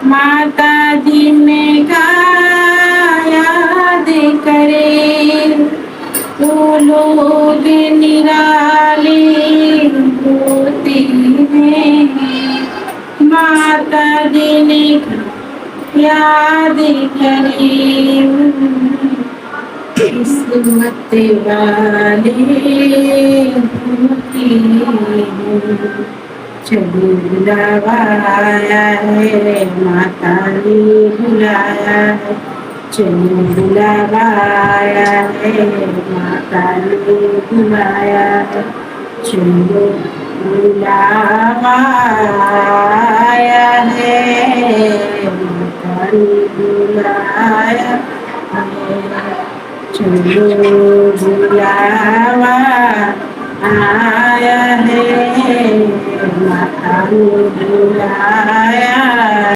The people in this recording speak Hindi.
माता जी ने कहा याद करे, वो लोग निराले होते हैं। माता जी ने याद करे, किस्मत वाले होते हैं। चलो बुलावाया है, माता ने बुलाया है। चलो बुलावाया है, माता ने बुलाया है। चलो बुलावाया है, माता ने बुलाया है। चलो बुलावा आया है, माता ने बुलाया